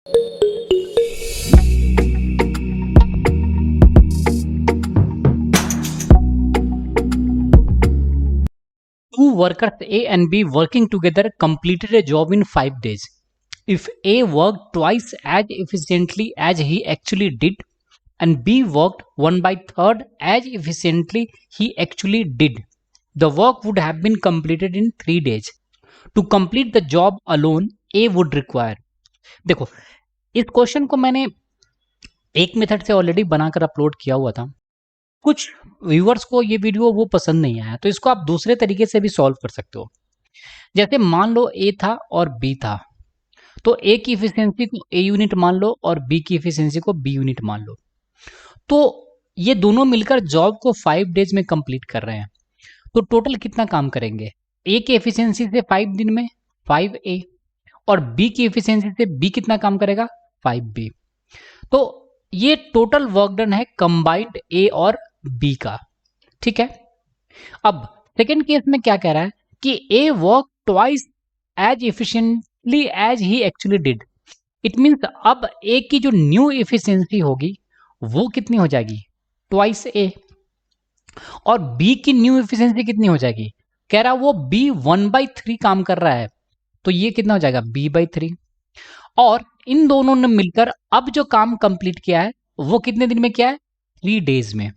Two workers A and B working together completed a job in 5 days. If A worked twice as efficiently as he actually did, and B worked 1/3 as efficiently he actually did, the work would have been completed in 3 days. To complete the job alone, A would require. देखो, इस question को मैंने एक method से already बनाकर upload किया हुआ था। कुछ व्यूअर्स को ये वीडियो वो पसंद नहीं आया, तो इसको आप दूसरे तरीके से भी सॉल्व कर सकते हो। जैसे मान लो ए था और बी था, तो ए की इफिशियंसी को ए यूनिट मान लो और बी की इफिशियंसी को बी यूनिट मान लो। तो ये दोनों मिलकर जॉब को 5 डेज में कंप्लीट कर रहे हैं, तो टोटल कितना काम करेंगे? ए की एफिशिएंसी से 5 दिन में 5A, और बी की एफिशिएंसी से बी कितना काम करेगा? 5B। तो ये टोटल वर्क डन है कंबाइंड ए और बी का। ठीक है, अब सेकेंड केस में क्या कह रहा है कि A work twice as efficiently as he actually did. It means अब ए की जो न्यू एफिशिएंसी होगी वो कितनी हो जाएगी? ट्वाइस ए। और बी की न्यू एफिशिएंसी कितनी हो जाएगी? कह रहा वो बी 1/3 काम कर रहा है, तो ये कितना हो जाएगा? b/3। और इन दोनों ने मिलकर अब जो काम कंप्लीट किया है वो कितने दिन में किया है? 3 डेज में।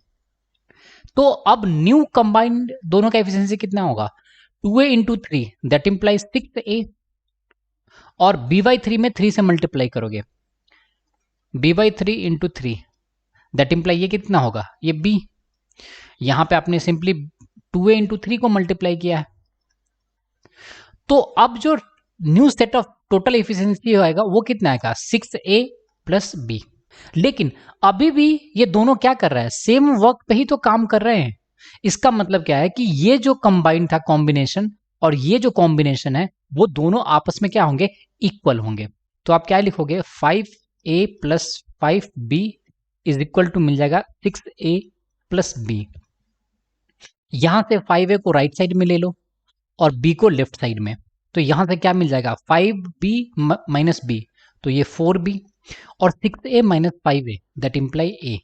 तो अब न्यू कंबाइंड दोनों का एफिशिएंसी कितना होगा? 2A × 3 दैट इंप्लाइज 6A, और b/3 में 3 से मल्टीप्लाई करोगे, b/3 × 3 दैट इंप्लाई ये कितना होगा? ये b। यहां पे आपने सिंपली 2A × 3 को मल्टीप्लाई किया है। तो अब जो new set of total efficiency आएगा वो कितना आएगा? 6A + B। लेकिन अभी भी ये दोनों क्या कर रहा है? सेम वर्क पे ही तो काम कर रहे हैं। इसका मतलब क्या है कि ये जो कंबाइन था कॉम्बिनेशन और ये जो कॉम्बिनेशन है वो दोनों आपस में क्या होंगे? इक्वल होंगे। तो आप क्या लिखोगे? 5A + 5B = मिल जाएगा 6A + B। यहां से 5A को राइट साइड में ले लो और B को लेफ्ट साइड में, तो यहां से क्या मिल जाएगा? 5B - B, तो ये 4B, और 6A - 5A that imply A,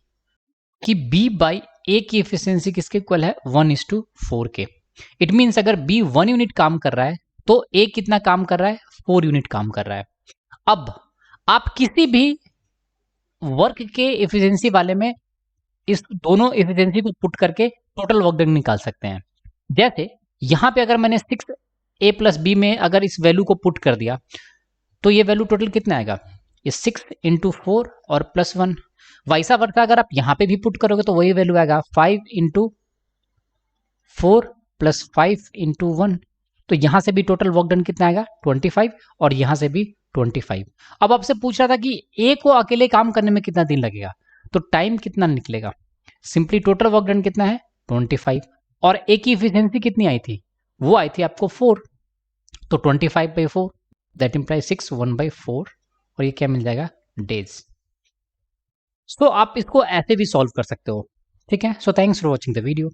कि B/A की एफिशिएंसी किसके इक्वल है? 1:4 के। इट मीन्स अगर B 1 यूनिट काम कर रहा है तो A कितना काम कर रहा है? 4 यूनिट काम कर रहा है। अब आप किसी भी वर्क के एफिशिएंसी वाले में इस दोनों एफिशिएंसी को पुट करके टोटल वर्क डन निकाल सकते हैं। जैसे यहां पे अगर मैंने 6A + B में अगर इस वैल्यू को पुट कर दिया तो ये वैल्यू टोटल कितना आएगा? ये 6 × 4 और +1। वैसा वर्सा अगर आप यहां पे भी पुट करोगे तो वही वैल्यू आएगा 5 × 4 + 5 × 1। तो यहां से भी टोटल वर्क डन कितना आएगा? 25, और यहां से भी 25। अब आपसे पूछ रहा था कि ए को अकेले काम करने में कितना दिन लगेगा, तो टाइम कितना निकलेगा? सिंपली टोटल वर्क डन कितना है? 25, और ए की एफिशिएंसी कितनी आई थी? वो आई थी आपको 4, तो 25/4 दैट इंप्लाई 6 1/4, और ये क्या मिल जाएगा? डेज। तो आप इसको ऐसे भी सॉल्व कर सकते हो। ठीक है, so thanks for watching the video.